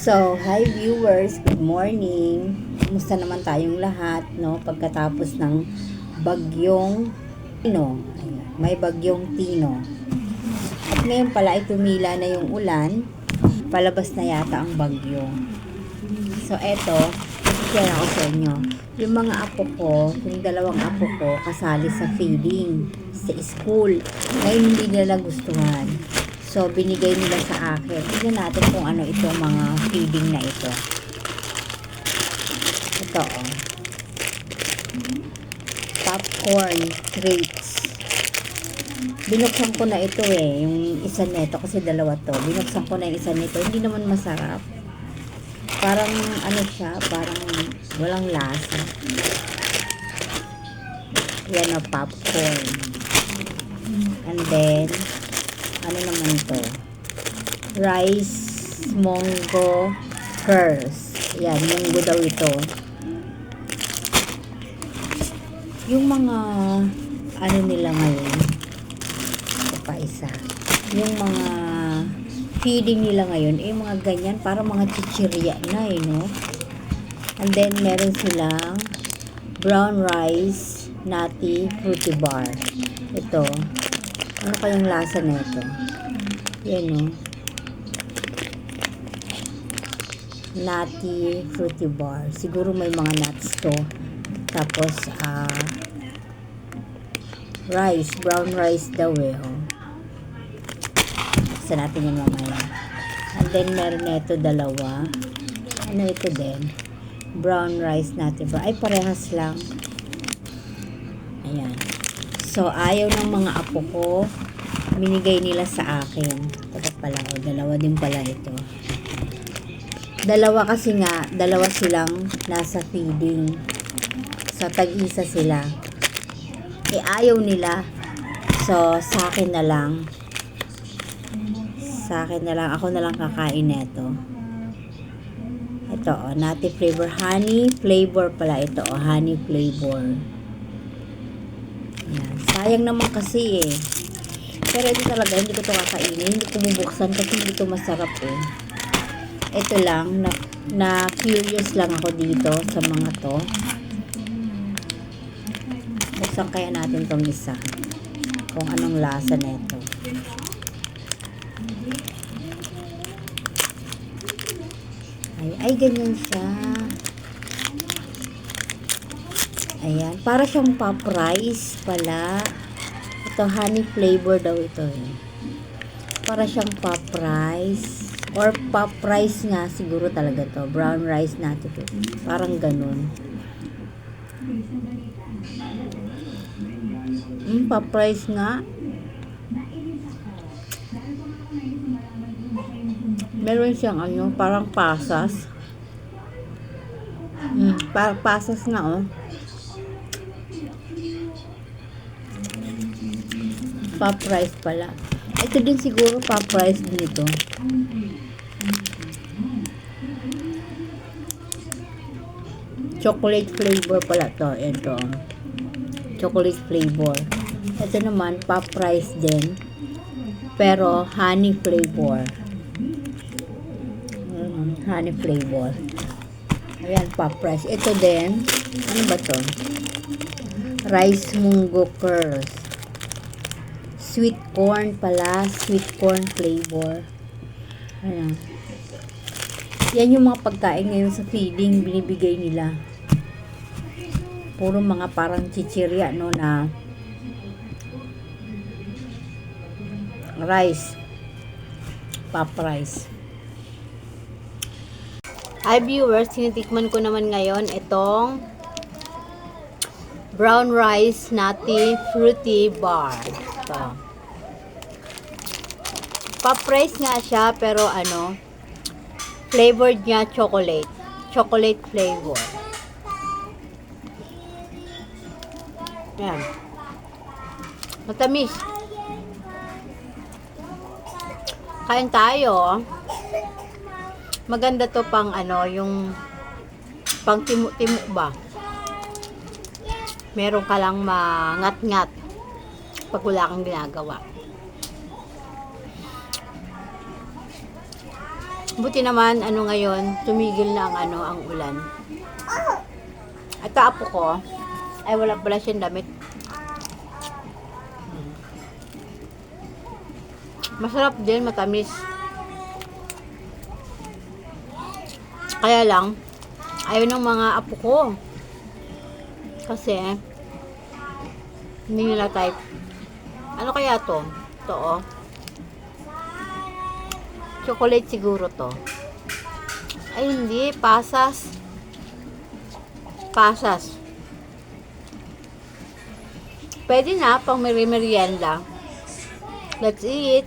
So, hi viewers, good morning. Kumusta naman tayong lahat, no? Pagkatapos ng bagyong Tino. Ayan, may bagyong Tino. At ngayon pala ay tumila na yung ulan. Palabas na yata ang bagyo. So, eto, share ako sa inyo. Yung mga apo ko, yung dalawang apo ko, kasali sa feeding sa school. Ngayon hindi nila gustuhan. So, binigay nila sa akin. Tignan natin kung ano itong mga feeding na ito. Ito, oh. Popcorn treats. Binuksan ko na ito yung isa nito kasi dalawa to. Binuksan ko na yung isa nito. Hindi naman masarap. Parang ano siya, parang walang lasa. Yan o, popcorn. And then, ano naman to? Rice Mongo Curls. Yan, munggo daw ito. Yung mga ano nila ngayon, ito pa isa. Yung mga feeding nila ngayon, mga ganyan, para mga chichirya na no? And then, meron silang brown rice nutty fruity bar. Ito. Ano kayang lasa na ito? Yan o. Nutty fruity bar. Siguro may mga nuts to. Tapos, rice. Brown rice daw Buksan natin yung mamaya. And then, meron na ito dalawa. Ano ito din? Brown rice nutty bar. Ay, parehas lang. Ayan. So, ayaw ng mga apo ko, minigay nila sa akin. Ito pala, dalawa din pala ito. Dalawa kasi nga, dalawa silang nasa feeding. So, tag-isa sila. Ayaw nila. So, sa akin na lang. Sa akin na lang. Ako na lang kakain nito. Ito, nutty flavor. Honey flavor pala ito. Honey flavor. Yan. Sayang naman kasi Pero ito talaga, hindi ko ito kakainin. Hindi ko bubuksan kasi hindi ito masarap Ito lang, na curious lang ako dito sa mga to. Buksan kaya natin tong isa. Kung anong lasa na ito. Ay, ganyan siya. Ayan, para siyang pop rice pala. Ito, honey flavor daw ito Para siyang pop rice. Or pop rice nga siguro talaga to. Brown rice natin to. Parang ganun. Pop rice nga. Meron siyang parang pasas. Parang pasas nga pop rice pala. Ito din siguro pop rice din ito. Chocolate flavor pala to. Ito. Chocolate flavor. Ito naman pop rice din. Pero honey flavor. Honey flavor. Ayan, pop rice. Ito din. Ano ba to? Rice Mongo Curls. Sweet corn pala. Sweet corn flavor. Ayan. Yan yung mga pagkain ngayon sa feeding. Binibigay nila. Puro mga parang chichirya, na rice. Pop rice. Hi viewers, tinitikman ko naman ngayon itong brown rice nutty fruity bar. Ito. Pop rice nga siya, pero flavored niya chocolate. Chocolate flavor. Ayan. Matamis. Kain tayo. Maganda to pang yung pang timuk-timuk ba. Meron ka lang mangat-ngat pag wala kang ginagawa. Buti naman, ngayon, tumigil na ang ulan. At apo ko, ay wala pala siyang damit. Masarap din, matamis. Kaya lang, ayaw ng mga apo ko. Kasi, hindi nila type. Ano kaya to? Ito, oh. Chocolate siguro to. Ay, hindi. Pasas. Pasas. Pwede na, pang merienda. Let's eat.